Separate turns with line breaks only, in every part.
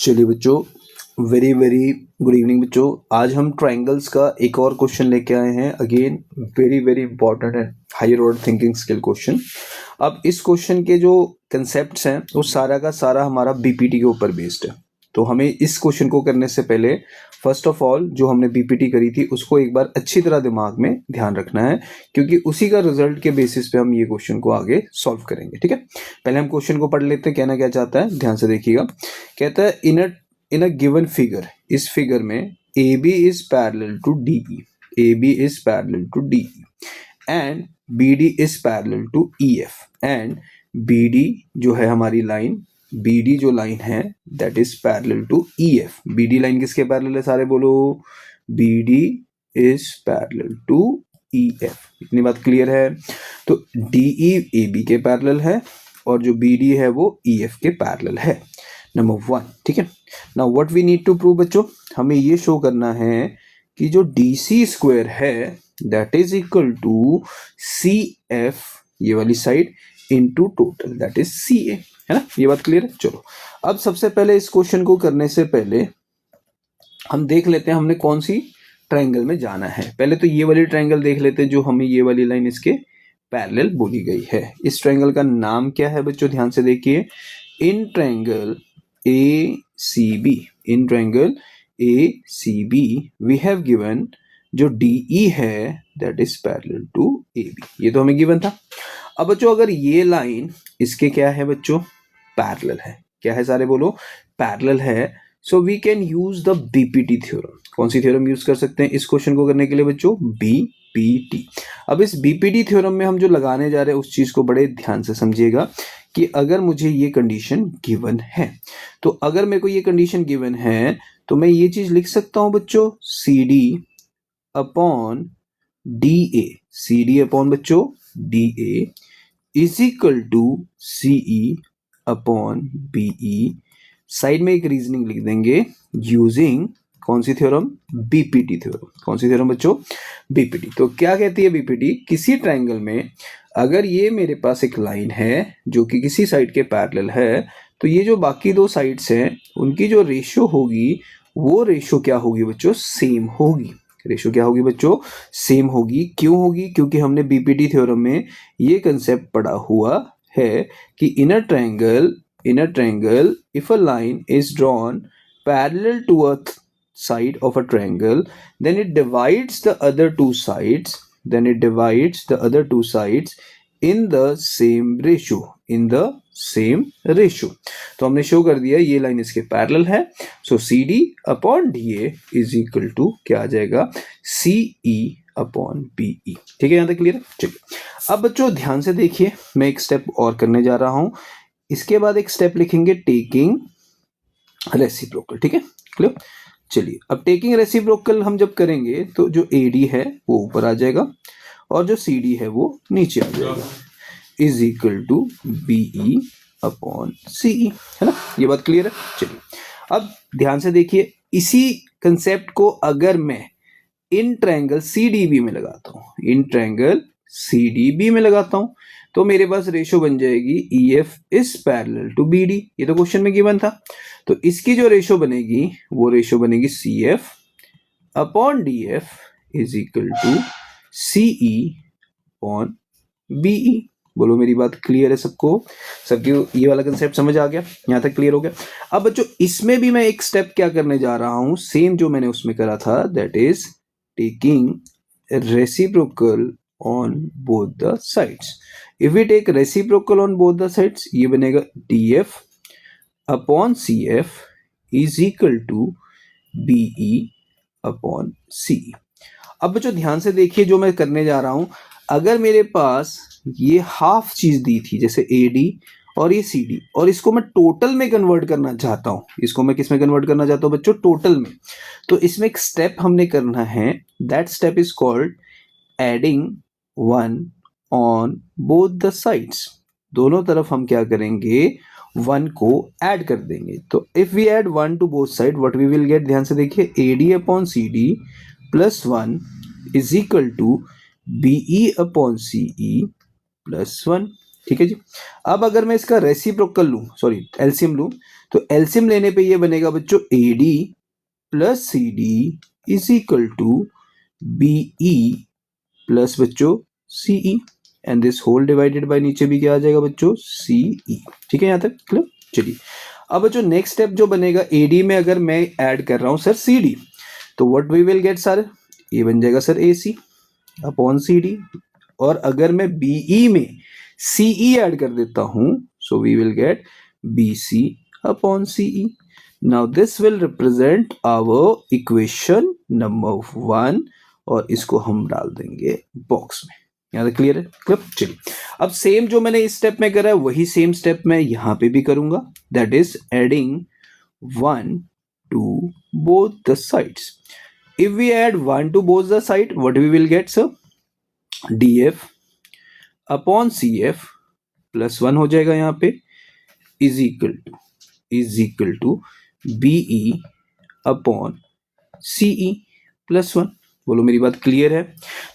चलिए बच्चों, very very good evening बच्चों। आज हम ट्रायंगल्स का एक और क्वेश्चन लेके आए हैं। Again very very important and higher order thinking skill question. अब इस क्वेश्चन के जो कंसेप्ट्स हैं वो सारा का सारा हमारा बीपीटी के ऊपर बेस्ड है। तो हमें इस क्वेश्चन को करने से पहले फर्स्ट ऑफ ऑल जो हमने बीपीटी करी थी उसको एक बार अच्छी तरह दिमाग में ध्यान रखना है, क्योंकि उसी का रिजल्ट के बेसिस पे हम ये क्वेश्चन को आगे सॉल्व करेंगे। ठीक है, पहले हम क्वेश्चन को पढ़ लेते हैं। कहना क्या चाहता है, ध्यान से देखिएगा। कहता है इन अ गिवन फिगर, इस फिगर में A B is parallel to D E, A B is parallel to D E and B D is parallel to E F and B D जो है हमारी लाइन, बी डी जो line है that is parallel to E F. B D line किसके parallel है, सारे बोलो। B D is parallel to E F. इतनी बात क्लियर है। तो डी ई ए बी के पैरेलल है और जो बी डी है वो ई एफ के पैरेलल है। नंबर 1, ठीक है। Now what we need to prove बच्चों, हमें ये शो करना है कि जो डी सी स्क्वायर है that is equal to C F, ये वाली side, into total that is C A, है ना। ये बात क्लियर है। चलो अब सबसे पहले इस क्वेश्चन को करने से पहले हम देख लेते हैं हमने कौन सी ट्रायंगल में जाना है। पहले तो ये वाली ट्रायंगल देख लेते हैं जो हमें ये वाली लाइन इसके पैरेलल बोली गई है। इस ट्रायंगल का नाम क्या है बच्चों, ध्यान से देखिए। In triangle A C B, in triangle A C B we have given जो डी ई है that is parallel to A B, ये तो हमें गिवन था। अब बच्चों अगर ये लाइन इसके क्या है बच्चों, पैरेलल है। क्या है सारे बोलो, पैरेलल है। So we can use the BPT theorem. कौन सी थ्योरम यूज कर सकते हैं इस क्वेश्चन को करने के लिए बच्चों, बीपीटी। अब इस बीपीटी थ्योरम में हम जो लगाने जा रहे हैं उस चीज को बड़े ध्यान से समझिएगा कि अगर मुझे ये कंडीशन गिवन है, तो अगर मेरे को ये कंडीशन गिवन है तो मैं ये चीज लिख सकता हूं बच्चों, C D upon D A, C D upon बच्चों D A is equal to C E upon B E. Side में एक रीजनिंग लिख देंगे यूजिंग कौन सी थ्योरम, बीपीटी थ्योरम। कौन सी थ्योरम बच्चों, बीपीटी। तो क्या कहती है बीपीटी, किसी ट्रायंगल में अगर ये मेरे पास एक लाइन है जो कि किसी साइड के पैरेलल है, तो ये जो बाकी दो साइड्स हैं उनकी जो रेशियो होगी वो रेशियो क्या होगी बच्चों, सेम होगी। रेशियो क्या होगी बच्चों, सेम होगी। क्यों होगी, क्योंकि हमने बीपीटी थ्योरम में ये कंसेप्ट पढ़ा हुआ है कि in a triangle if a line is drawn parallel to a side of a triangle, then it divides the other two sides, in the same ratio, तो हमने शो कर दिया ये लाइन इसके पैरेलल है। So C D upon D A is equal to क्या आ जाएगा, सी ई अपॉन बी ई। ठीक है, यहां तक क्लियर है। चलिए अब बच्चों ध्यान से देखिए, मैं एक स्टेप और करने जा रहा हूं। इसके बाद एक स्टेप लिखेंगे टेकिंग रेसिप्रोकल। ठीक है, क्लियर। चलिए अब टेकिंग रेसिप्रोकल हम जब करेंगे तो जो ए डी है वो ऊपर आ जाएगा और जो सी डी है वो नीचे आ जाएगा, is equal to B E upon C E, है ना। ये बात क्लियर है। चलिए अब ध्यान से देखिए, इसी कंसेप्ट को अगर मैं in triangle C D B में लगाता हूं, in triangle C D B में लगाता हूं, तो मेरे पास रेशियो बन जाएगी E F is parallel to B D. ये तो क्वेश्चन में गिवन था। तो इसकी जो रेशियो बनेगी वो रेशियो बनेगी C F upon D F is equal to C E upon B E. बोलो मेरी बात क्लियर है सबको, सबकी ये वाला कंसेप्ट समझ आ गया, यहां तक क्लियर हो गया। अब बच्चों इसमें भी मैं एक स्टेप क्या करने जा रहा हूं, सेम जो मैंने उसमें करा था, that is taking reciprocal on both the sides. If we take reciprocal on both the sides, ये बनेगा df upon cf is equal to be upon ce। अब बच्चों ध्यान से देखिए जो मैं करने जा रहा हूं, अगर मेरे पास ये हाफ चीज दी थी जैसे AD और ये CD, और इसको मैं टोटल में कन्वर्ट करना चाहता हूं, इसको मैं किस में कन्वर्ट करना चाहता हूं बच्चों, टोटल में। तो इसमें एक स्टेप हमने करना है, that step is called adding 1 on both the sides। दोनों तरफ हम क्या करेंगे, 1 को ऐड कर देंगे। तो if we add 1 to both side, what we will get, ध्यान से देखिए, AD upon CD plus 1 is equal to BE upon CE plus 1। ठीक है जी। अब अगर मैं इसका रेसिप्रोकल लूँ, सॉरी एलसीएम लूँ, तो एलसीएम लेने पे ये बनेगा बच्चों AD plus CD is equal to BE plus बच्चों CE and this whole divided by नीचे भी क्या आ जाएगा बच्चों CE। ठीक है यहाँ तक क्लियर। चलिए अब बच्चों नेक्स्ट स्टेप जो बनेगा, AD में अगर मैं ऐड कर रहा हूँ सर CD, तो what we will get sir, ये बन जाएगा सर AC अपॉन CD। और अगर मैं BE में CE ऐड कर देता हूं, so we will get BC upon CE। Now this will represent our equation number 1 और इसको हम डाल देंगे बॉक्स में। यहाँ तक क्लियर है क्लियर। चलिए अब सेम जो मैंने इस स्टेप में करा है वही सेम स्टेप मैं यहाँ पे भी करूंगा, that is adding 1 to both the sides. If we add 1 to both the side, what we will get sir? DF upon CF plus 1 हो जाएगा यहाँ पे is equal to BE upon CE plus 1। बोलो मेरी बात क्लियर है।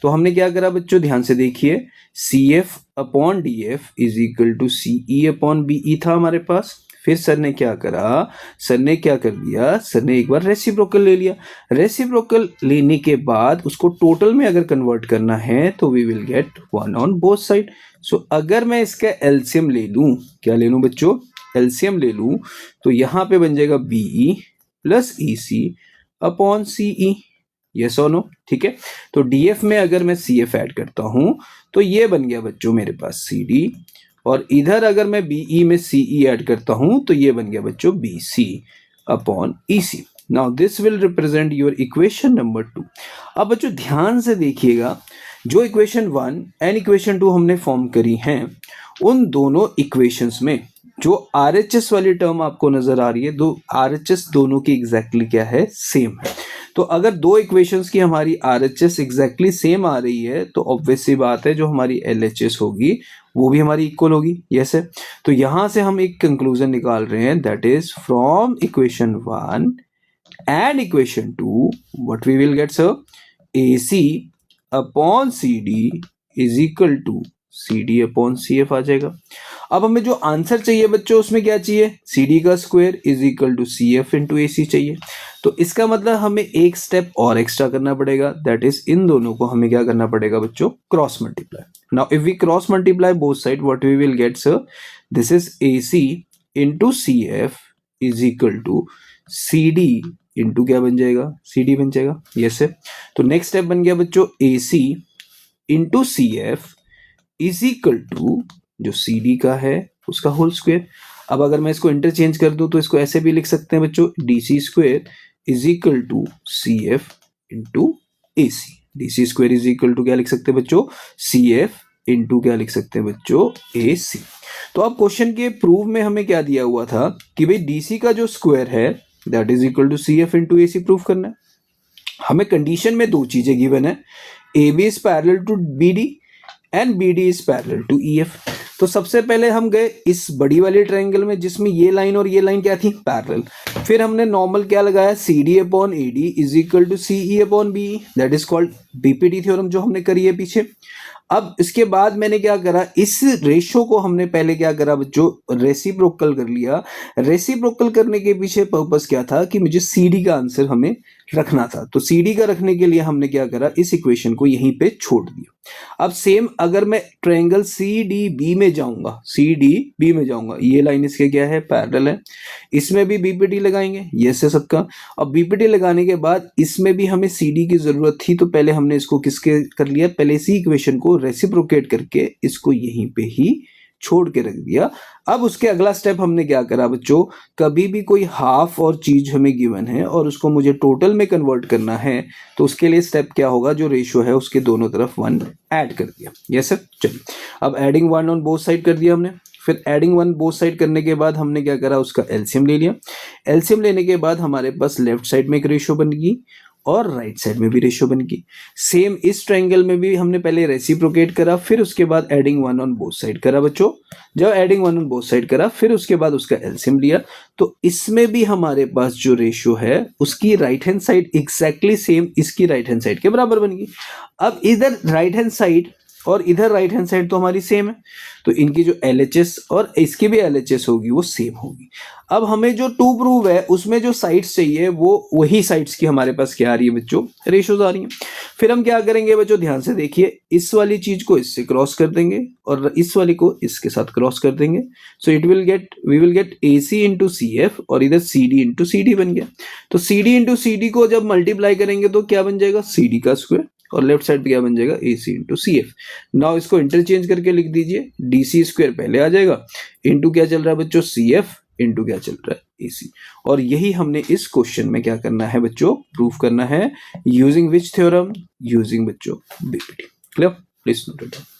तो हमने क्या करा बच्चों, ध्यान से देखिए, CF upon DF is equal to CE upon BE था हमारे पास। फिर सर ने क्या करा, सर ने क्या कर दिया, सर ने एक बार रेसिप्रोकल ले लिया। रेसिप्रोकल लेने के बाद उसको टोटल में अगर कन्वर्ट करना है तो we will get 1 on both side. So अगर मैं इसका एलसीएम ले लूं, क्या ले लूं बच्चों, एलसीएम ले लूं, तो यहां पे बन जाएगा BE plus EC upon CE। Yes और नो, ठीक है। तो DF में अगर मैं CF ऐड करता हूं तो ये बन गया बच्चों मेरे पास CD, और इधर अगर मैं BE में CE ऐड करता हूं तो ये बन गया बच्चों BC upon EC। Now this will represent your equation number 2। अब बच्चों ध्यान से देखिएगा, जो इक्वेशन 1 एंड इक्वेशन 2 हमने फॉर्म करी हैं, उन दोनों इक्वेशंस में जो RHS वाली टर्म आपको नजर आ रही है, दो RHS दोनों की एग्जैक्टली क्या है, सेम है। तो अगर दो इक्वेशंस की हमारी RHS एग्जैक्टली सेम आ रही है तो ऑब्वियस सी बात है जो हमारी LHS होगी वो भी हमारी इक्वल होगी। यस है। तो यहां से हम एक कंक्लूजन निकाल रहे हैं, that is from equation 1 and equation 2 what we will get sir, AC upon CD is equal to CD upon CF आ जाएगा। अब हमें जो आंसर चाहिए बच्चों उसमें क्या चाहिए, CD का square is equal to CF into AC चाहिए। तो इसका मतलब हमें एक स्टेप और एक्स्ट्रा करना पड़ेगा, दैट इज इन दोनों को हमें क्या करना पड़ेगा बच्चों, cross multiply. Now if we cross multiply both side what we will get sir, this is AC into CF is equal to CD into क्या बन जाएगा, CD बन जाएगा। यस है। तो नेक्स्ट स्टेप बन गया बच्चों AC into CF is equal to जो CD का है उसका होल स्क्वायर। अब अगर मैं इसको इंटरचेंज कर दूं तो इसको ऐसे भी लिख सकते हैं बच्चों, DC square is equal to CF into AC। DC square is equal to क्या लिख सकते हैं बच्चों, CF इंटू क्या लिख सकते हैं बच्चों, AC। तो अब क्वेश्चन के प्रूफ में हमें क्या दिया हुआ था कि भाई DC का जो स्क्वायर है that is equal to CF into AC proof करना है। हमें कंडीशन में दो चीजें गिवन है, AB is parallel to BD and BD is parallel to EF। तो सबसे पहले हम गए इस बड़ी वाली ट्रायंगल में जिसमें ये लाइन और ये लाइन क्या थी, पैरेलल। फिर हमने नॉर्मल क्या लगाया, CD upon AD is equal to CE upon BE, that is called BPD theorem जो हमने करी है पीछे। अब इसके बाद मैंने क्या करा, इस रेशो को हमने पहले क्या करा बच्चों, रेसिप्रोकल कर लिया। रेसिप्रोकल करने के पीछे पर्पस क्या था कि मुझे CD का आंसर हमें रखना था। तो CD का रखने के लिए हमने क्या करा, इस इक्वेशन को यहीं पे छोड़ दिया। अब सेम अगर मैं ट्रायंगल CDB में जाऊंगा, CDB में जाऊंगा, ये लाइन इसके क्या है, पैरेलल है, इसमें भी BPD लगाएंगे, यस है सबका। अब BPD लगाने के बाद इसमें भी हमें CD की जरूरत थी, तो पहले हमने इसको किसके कर लिया, पहले इसी इक्वेशन को रेसिप्रोकेट करके इसको यहीं पे ही छोड़ के रख दिया। अब उसके अगला स्टेप हमने क्या करा बच्चों, कभी भी कोई हाफ और चीज हमें गिवन है और उसको मुझे टोटल में कन्वर्ट करना है तो उसके लिए स्टेप क्या होगा, जो रेशियो है उसके दोनों तरफ 1 ऐड कर दिया। Yes sir. चलिए अब एडिंग 1 ऑन बोथ साइड कर दिया हमने। फिर एडिंग 1 बोथ साइड करने के बाद हमने क्या करा, उसका एलसीएम ले लिया। एलसीएम लेने के बाद हमारे पास लेफ्ट साइड में एक रेशियो बन गई और राइट साइड में भी रेशियो बन गई। सेम इस ट्रायंगल में भी हमने पहले रेसिप्रोकेट करा, फिर उसके बाद एडिंग 1 ऑन बोथ साइड करा बच्चों। जब एडिंग 1 ऑन बोथ साइड करा फिर उसके बाद उसका एलसीएम लिया, तो इसमें भी हमारे पास जो रेशियो है उसकी right hand side exactly same इसकी राइट हैंड साइड के बराबर बन गई। अब इधर राइट हैंड साइड और इधर राइट हैंड साइड तो हमारी सेम है, तो इनकी जो LHS और इसकी भी LHS होगी वो सेम होगी। अब हमें जो टू प्रूव है उसमें जो साइड्स चाहिए वो वही साइड्स की हमारे पास क्या आ रही है बच्चों, रेशोज आ रही है। फिर हम क्या करेंगे बच्चों, ध्यान से देखिए, इस वाली चीज को इससे क्रॉस कर देंगे और इस वाली को इसके साथ क्रॉस कर देंगे। So we will get AC into CF और इधर CD इंटू CD बन गया। तो CD इंटू CD को जब मल्टीप्लाई करेंगे तो क्या बन जाएगा, CD का स्क्वायर, और लेफ्ट साइड क्या बन जाएगा, AC इंटू CF। नाउ इसको इंटरचेंज करके लिख दीजिए, DC स्क्वायर पहले आ जाएगा, इंटू क्या चल रहा है बच्चों, CF, इंटू क्या चल रहा है, AC। और यही हमने इस क्वेश्चन में क्या करना है बच्चों, प्रूफ करना है, यूजिंग विच थ्योरम, यूजिंग बच्चों BPT। Clear, please note it down.